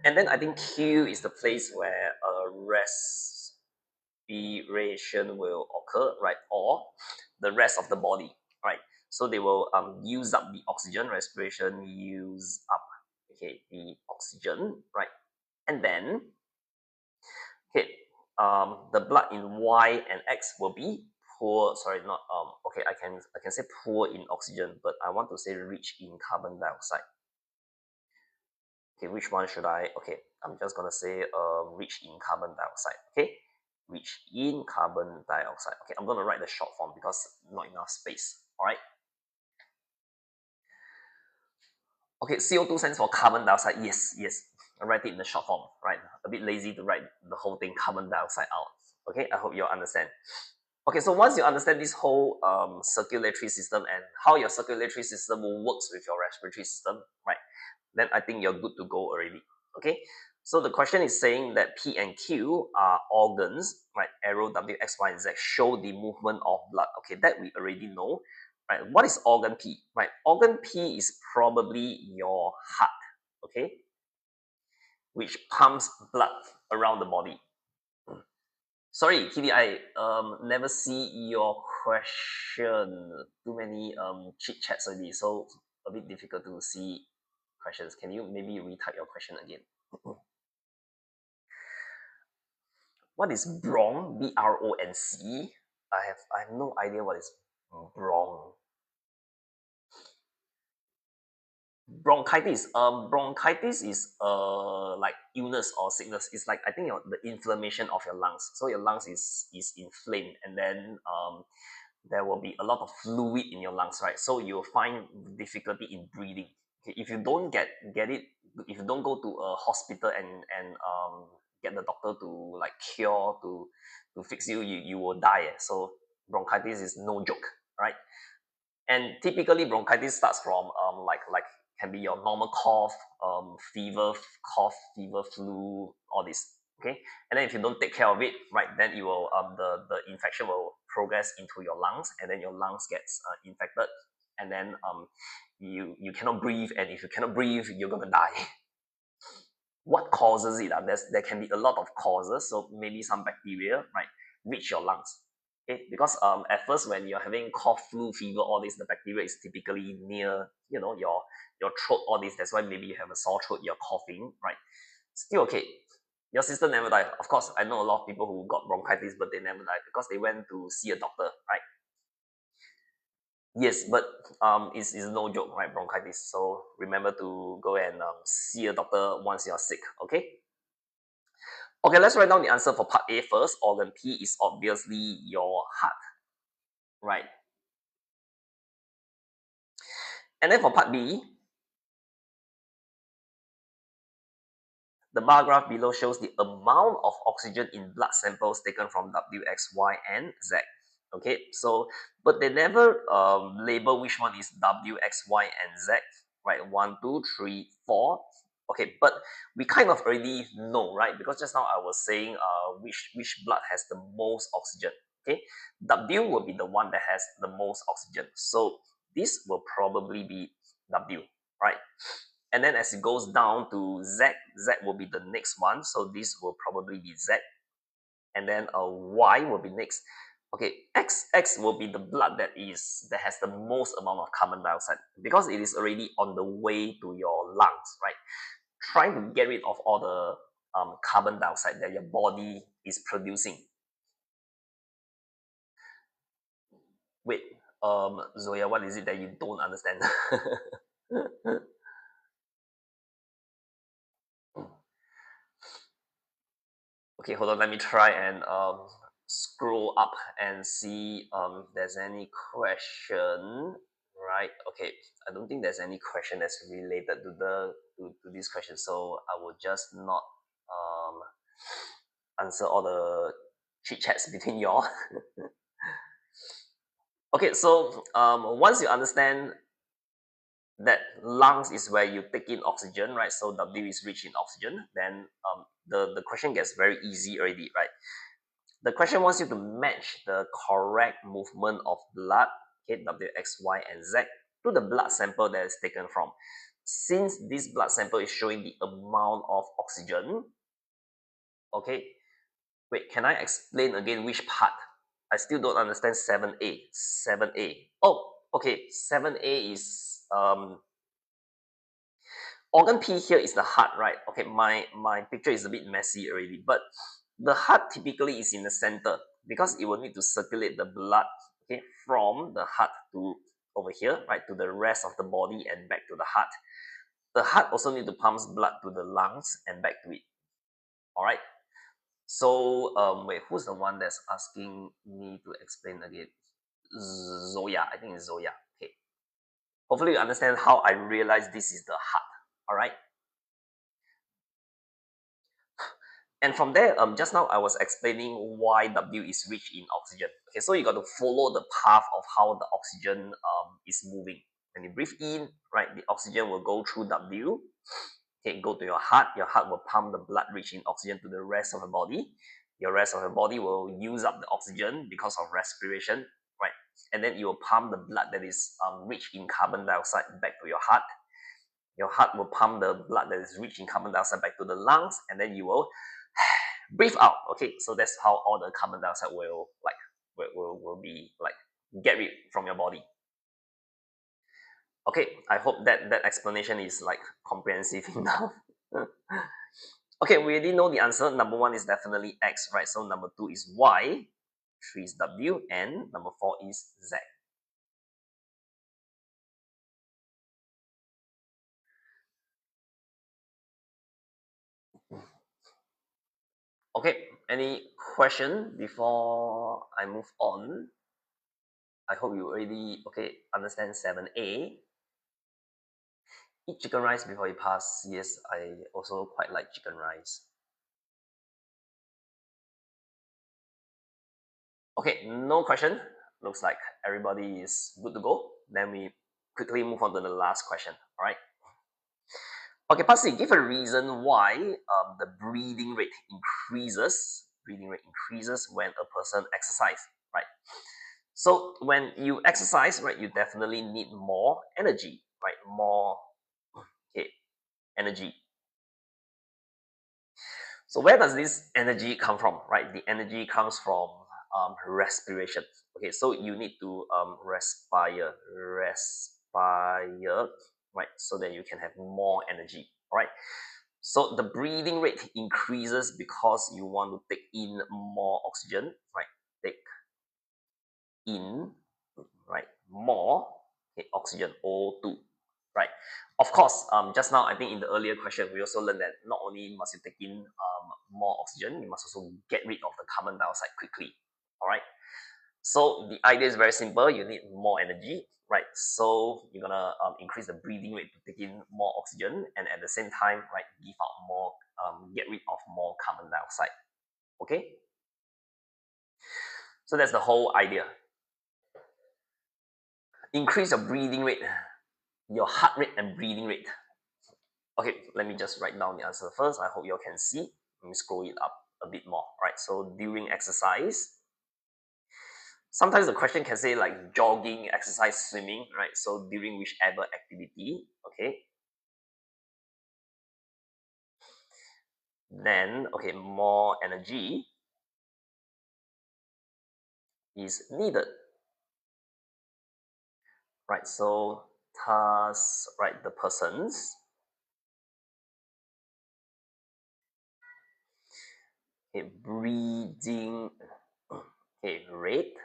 And then I think Q is the place where respiration will occur, right? Or the rest of the body, right? So they will use up the oxygen, respiration use up, okay, the oxygen, right? And then, okay, the blood in Y and X will be poor, sorry, not, okay, I can say poor in oxygen, but I want to say rich in carbon dioxide. Okay, which one should I, okay, I'm just gonna say rich in carbon dioxide, okay? Rich in carbon dioxide. Okay, I'm gonna write the short form because not enough space, all right? Okay, CO2 stands for carbon dioxide. Yes, yes. I write it in the short form, right? A bit lazy to write the whole thing carbon dioxide out. Okay, I hope you understand. Okay, so once you understand this whole circulatory system and how your circulatory system works with your respiratory system, right? Then I think you're good to go already. Okay, so the question is saying that P and Q are organs, right? Arrow W, X, Y, and Z show the movement of blood. Okay, that we already know. Right, what is organ P? Right, organ P is probably your heart, okay, which pumps blood around the body. Sorry, Kitty, I never see your question. Too many chit chats already, so a bit difficult to see questions. Can you maybe retype your question again? What is bronch? BRONC? I have no idea what is bronch. Bronchitis is like illness or sickness. It's like I think the inflammation of your lungs. So your lungs is inflamed, and then there will be a lot of fluid in your lungs, right? So you'll find difficulty in breathing. Okay, if you don't get it, if you don't go to a hospital and get the doctor to like cure to fix you, you will die. So bronchitis is no joke, right? And typically bronchitis starts from like can be your normal cough, fever, flu, all this. Okay, and then if you don't take care of it, right, then it will the infection will progress into your lungs, and then your lungs gets infected, and then you cannot breathe, and if you cannot breathe, you're gonna die. What causes it? There can be a lot of causes. So maybe some bacteria, right, reach your lungs. Okay, because at first when you're having cough, flu, fever, all this, the bacteria is typically near, your throat, all this. That's why maybe you have a sore throat, you're coughing, right? Still okay. Your sister never died. Of course, I know a lot of people who got bronchitis, but they never died because they went to see a doctor, right? Yes, but it's no joke, right? Bronchitis. So remember to go and see a doctor once you're sick. Okay. Okay, let's write down the answer for part A first. Organ P is obviously your heart, right? And then for part B, the bar graph below shows the amount of oxygen in blood samples taken from W, X, Y, and Z. Okay, so but they never label which one is W, X, Y, and Z. Right, 1, 2, 3, 4. Okay, but we kind of already know, right? Because just now I was saying which blood has the most oxygen. Okay, W will be the one that has the most oxygen. So this will probably be W, right? And then as it goes down to Z, Z will be the next one. So this will probably be Z. And then Y will be next. Okay, X will be the blood that has the most amount of carbon dioxide because it is already on the way to your lungs, right? Trying to get rid of all the carbon dioxide that your body is producing. Wait, Zoya, what is it that you don't understand? Okay, hold on. Let me try and scroll up and see if there's any question. Right. Okay. I don't think there's any question that's related to this question. So I will just not answer all the chit chats between y'all. Okay. So once you understand that lungs is where you take in oxygen, right? So W is rich in oxygen. Then the question gets very easy already, right? The question wants you to match the correct movement of blood, okay, W, X, Y, and Z, to the blood sample that is taken from. Since this blood sample is showing the amount of oxygen, okay, wait, can I explain again which part? I still don't understand 7A. 7A. Oh, okay, 7A is organ P here is the heart, right? Okay, my picture is a bit messy already, but the heart typically is in the center because it will need to circulate the blood, okay, from the heart to over here, right, to the rest of the body and back to the heart. The heart also need to pump blood to the lungs and back to it. All right. So wait, who's the one that's asking me to explain again? Zoya, I think it's Zoya. Okay. Hopefully you understand how I realize this is the heart. All right. And from there, just now I was explaining why W is rich in oxygen. Okay, so you got to follow the path of how the oxygen is moving. When you breathe in, right, the oxygen will go through W. Okay, go to your heart. Your heart will pump the blood rich in oxygen to the rest of the body. Your rest of the body will use up the oxygen because of respiration, right? And then you will pump the blood that is rich in carbon dioxide back to your heart. Your heart will pump the blood that is rich in carbon dioxide back to the lungs, and then you will breathe out. Okay, so that's how all the carbon dioxide will will be like get rid from your body. Okay, I hope that explanation is like comprehensive enough. Okay, we already know the answer. Number one is definitely X, right? So number two is Y, three is W, and number four is Z. Okay, any question before I move on? I hope you already understand 7A. Eat chicken rice before you pass. Yes, I also quite like chicken rice. Okay, no question. Looks like everybody is good to go. Then we quickly move on to the last question. All right. Okay, Pasi, give a reason why the breathing rate increases. Breathing rate increases when a person exercise, right? So when you exercise, right, you definitely need more energy, right? More okay, energy. So where does this energy come from, right? The energy comes from respiration. Okay, so you need to respire, right? So that you can have more energy, all right? So the breathing rate increases because you want to take in more oxygen, right? Take in, right, more oxygen, O2, right? Of course, just now I think in the earlier question we also learned that not only must you take in more oxygen, you must also get rid of the carbon dioxide quickly. All right. So the idea is very simple. You need more energy, right? So you're gonna increase the breathing rate to take in more oxygen, and at the same time, right, give out more, get rid of more carbon dioxide. Okay. So that's the whole idea. Increase your breathing rate, your heart rate and breathing rate. Okay, let me just write down the answer first. I hope you all can see. Let me scroll it up a bit more. Right. So during exercise, sometimes the question can say like jogging, exercise, swimming, right? So during whichever activity, okay, then okay, more energy is needed, right? So thus, right, the person's breathing rate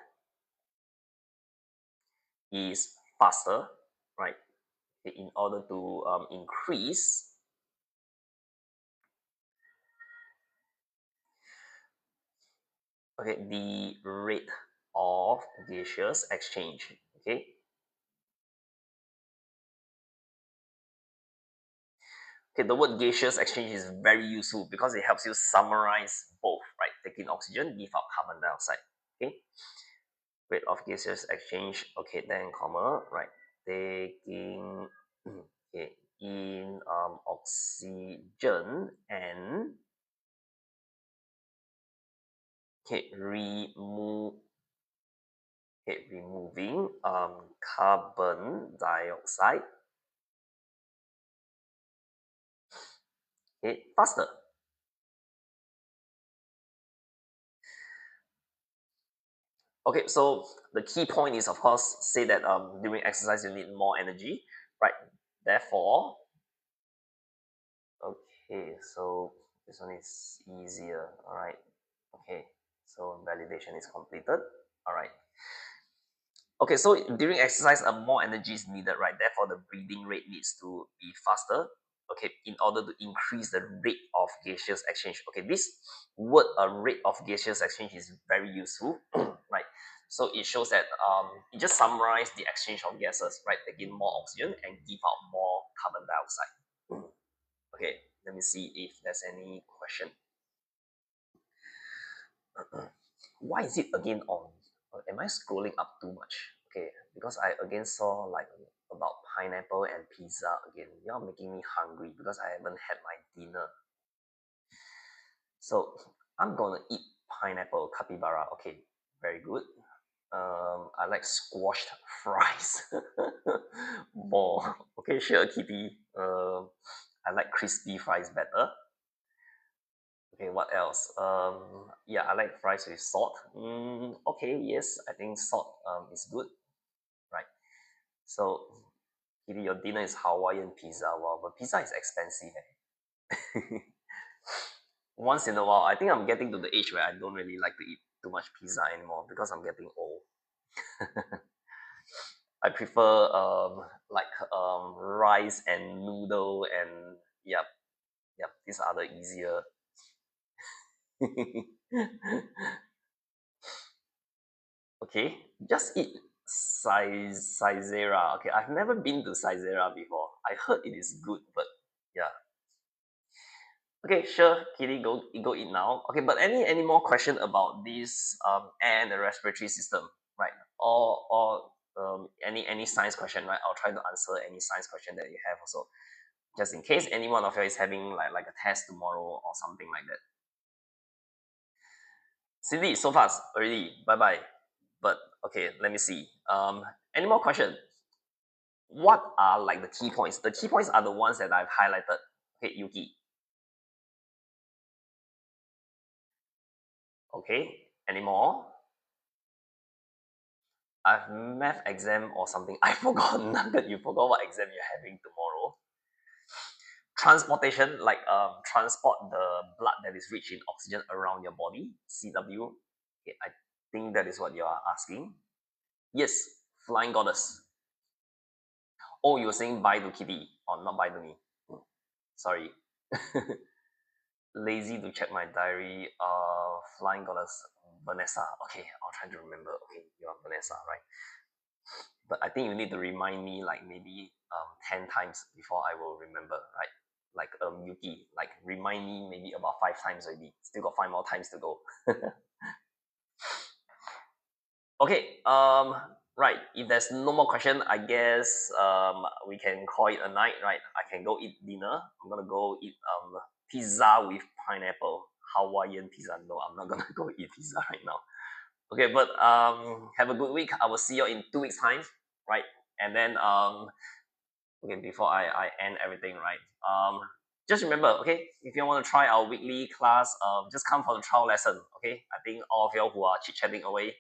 is faster, right? In order to increase the rate of gaseous exchange. Okay, the word gaseous exchange is very useful because it helps you summarize both, right? Taking oxygen, give out carbon dioxide. Okay, rate of gaseous exchange. Okay, then comma, right? Taking in oxygen and remove removing carbon dioxide faster. Okay, so the key point is, of course, say that during exercise you need more energy, right? Therefore, okay, so this one is easier, all right? Okay, so validation is completed, all right. Okay, so during exercise, more energy is needed, right? Therefore, the breathing rate needs to be faster, okay, in order to increase the rate of gaseous exchange. Okay, this word rate of gaseous exchange is very useful, right? So it shows that it just summarizes the exchange of gases, right? Take in more oxygen and give out more carbon dioxide. Okay, let me see if there's any question. Why is it again on? Am I scrolling up too much? Okay, because I again saw like about pineapple and pizza again. You're making me hungry because I haven't had my dinner. So I'm gonna eat pineapple capybara. Okay, very good. I like squashed fries more. Okay, sure, Kitty. I like crispy fries better. Okay, what else? Yeah, I like fries with salt. Okay, yes, I think salt is good, right? So, if your dinner is Hawaiian pizza, well, but pizza is expensive. Once in a while, I think I'm getting to the age where I don't really like to eat too much pizza anymore because I'm getting old. I prefer like rice and noodle and yep, yep. These are the easier. Okay, just eat Saizera. Okay, I've never been to Saizera before. I heard it is good, but yeah. Okay, sure, Kitty, go eat now. Okay, but any more question about this air and the respiratory system, right? Or any science question, right? I'll try to answer any science question that you have also. just in case any one of you is having like a test tomorrow or something like that. Cindy, so fast already. Bye bye. But okay, let me see. Any more question? What are like the key points? The key points are the ones that I've highlighted. Okay, Yuki. Okay. Any more? I've math exam or something. I forgot. Nugget, you forgot what exam you're having tomorrow. Transportation, like transport the blood that is rich in oxygen around your body. CW. Okay, I think that is what you are asking. Yes, flying goddess. Oh, you were saying bye to Kitty or not bye to me. Sorry. Lazy to check my diary. Flying goddess Vanessa. Okay, I'll try to remember. Okay, you are Vanessa, right? But I think you need to remind me like maybe 10 times before I will remember, right? Like Yuki, like remind me maybe about 5 times already. Still got 5 more times to go. Okay, right. If there's no more question, I guess we can call it a night, right? I can go eat dinner. I'm gonna go eat pizza with pineapple, Hawaiian pizza. No, I'm not gonna go eat pizza right now. Okay, but have a good week. I will see you in 2 weeks time, right? And then okay, before I end everything, right? Just remember, okay, if you want to try our weekly class, just come for the trial lesson. Okay, I think all of you who are chit chatting away,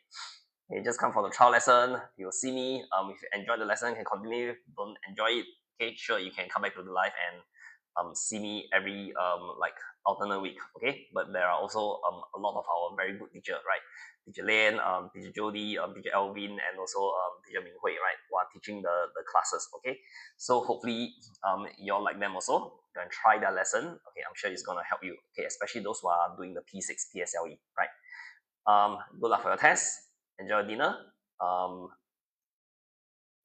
okay, just come for the trial lesson. You'll see me. If you enjoy the lesson, can continue. Don't enjoy it, okay, sure, you can come back to the live and see me every like alternate week. Okay, but there are also a lot of our very good teacher, right? Teacher Lian, Teacher Jody, Teacher Elvin, and also Teacher Ming Hui, right, who are teaching the classes. Okay, so hopefully you all like them also. Go and try their lesson. Okay, I'm sure it's gonna help you. Okay, especially those who are doing the P6 PSLE, right? Good luck for your test. Enjoy dinner.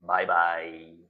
Bye bye.